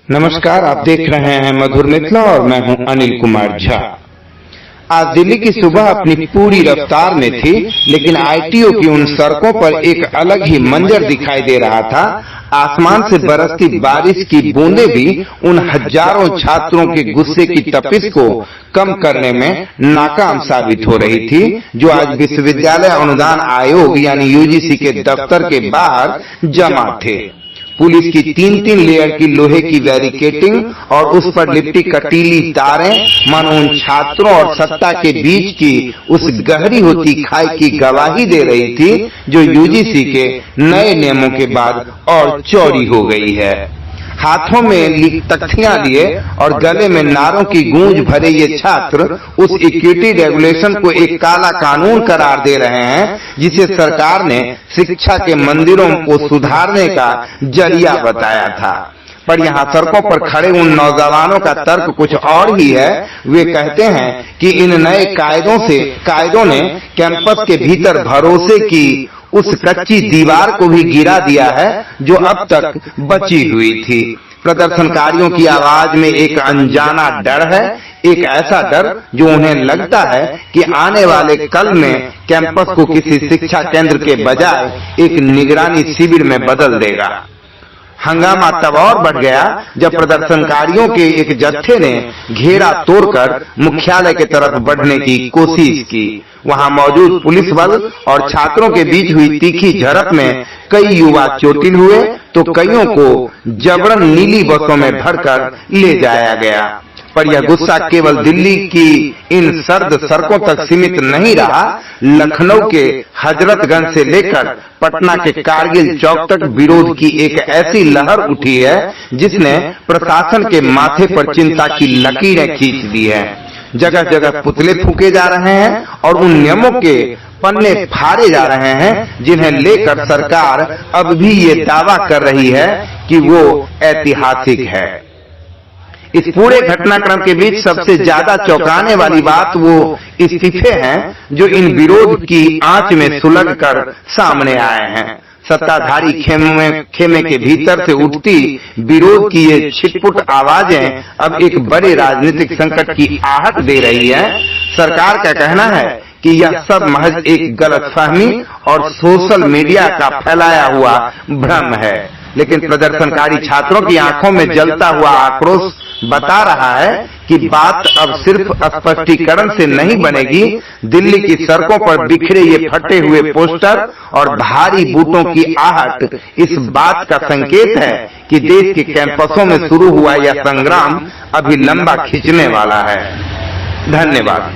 नमस्कार, आप देख रहे हैं मधुर मिथिला और मैं हूं अनिल कुमार झा। आज दिल्ली की सुबह अपनी पूरी रफ्तार में थी, लेकिन आईटीओ की उन सड़कों पर एक अलग ही मंजर दिखाई दे रहा था। आसमान से बरसती बारिश की बूंदें भी उन हजारों छात्रों के गुस्से की तपिश को कम करने में नाकाम साबित हो रही थी, जो आज विश्वविद्यालय अनुदान आयोग यानी यूजीसी के दफ्तर के बाहर जमा थे। पुलिस की तीन लेयर की लोहे की बैरिकेटिंग और उस पर लिपटी कटीली तारें मानो उन छात्रों और सत्ता के बीच की उस गहरी होती खाई की गवाही दे रही थी, जो यूजीसी के नए नियमों के बाद और चौड़ी हो गई है। हाथों में तख्तियां लिए और गले में नारों की गूंज भरे ये छात्र उस इक्विटी रेगुलेशन को एक काला कानून करार दे रहे हैं, जिसे सरकार ने शिक्षा के मंदिरों को सुधारने का जरिया बताया था। पर यहाँ सड़कों पर खड़े उन नौजवानों का तर्क कुछ और ही है। वे कहते हैं कि इन नए कायदों ने कैंपस के भीतर भरोसे की उस कच्ची दीवार को भी गिरा दिया है, जो अब तक बची हुई थी। प्रदर्शनकारियों की आवाज में एक अनजाना डर है, एक ऐसा डर जो उन्हें लगता है कि आने वाले कल में कैंपस को किसी शिक्षा केंद्र के बजाय एक निगरानी शिविर में बदल देगा। हंगामा तब और बढ़ गया जब प्रदर्शनकारियों के एक जत्थे ने घेरा तोड़कर मुख्यालय की तरफ बढ़ने की कोशिश की। वहां मौजूद पुलिस बल और छात्रों के बीच हुई तीखी झड़प में कई युवा चोटिल हुए, तो कईयों को जबरन नीली बसों में भरकर ले जाया गया। पर यह गुस्सा केवल दिल्ली की इन सर्द सड़कों तक सीमित नहीं रहा। लखनऊ के हजरतगंज से लेकर पटना के कारगिल चौक तक विरोध की एक ऐसी लहर उठी है, जिसने प्रशासन के माथे पर चिंता की लकीरें खींच दी है। जगह जगह पुतले फूके जा रहे हैं और उन नियमों के पन्ने फाड़े जा रहे हैं, जिन्हें लेकर सरकार अब भी ये दावा कर रही है कि वो ऐतिहासिक है। इस पूरे घटनाक्रम के बीच सबसे ज्यादा चौंकाने वाली बात वो इस्तीफे हैं, जो इन विरोध की आंच में सुलग कर सामने आए हैं। सत्ताधारी खेमे के भीतर से उठती विरोध की ये छिटपुट आवाजें अब एक बड़े राजनीतिक संकट की आहट दे रही हैं। सरकार का कहना है कि यह सब महज एक गलतफहमी और सोशल मीडिया का फैलाया हुआ भ्रम है, लेकिन प्रदर्शनकारी छात्रों की आंखों में जलता हुआ आक्रोश बता रहा है कि बात अब सिर्फ स्पष्टीकरण से नहीं बनेगी। दिल्ली की सड़कों पर बिखरे ये फटे हुए पोस्टर और भारी बूटों की आहट इस बात का संकेत है कि देश के कैंपसों में शुरू हुआ यह संग्राम अभी लंबा खिंचने वाला है। धन्यवाद।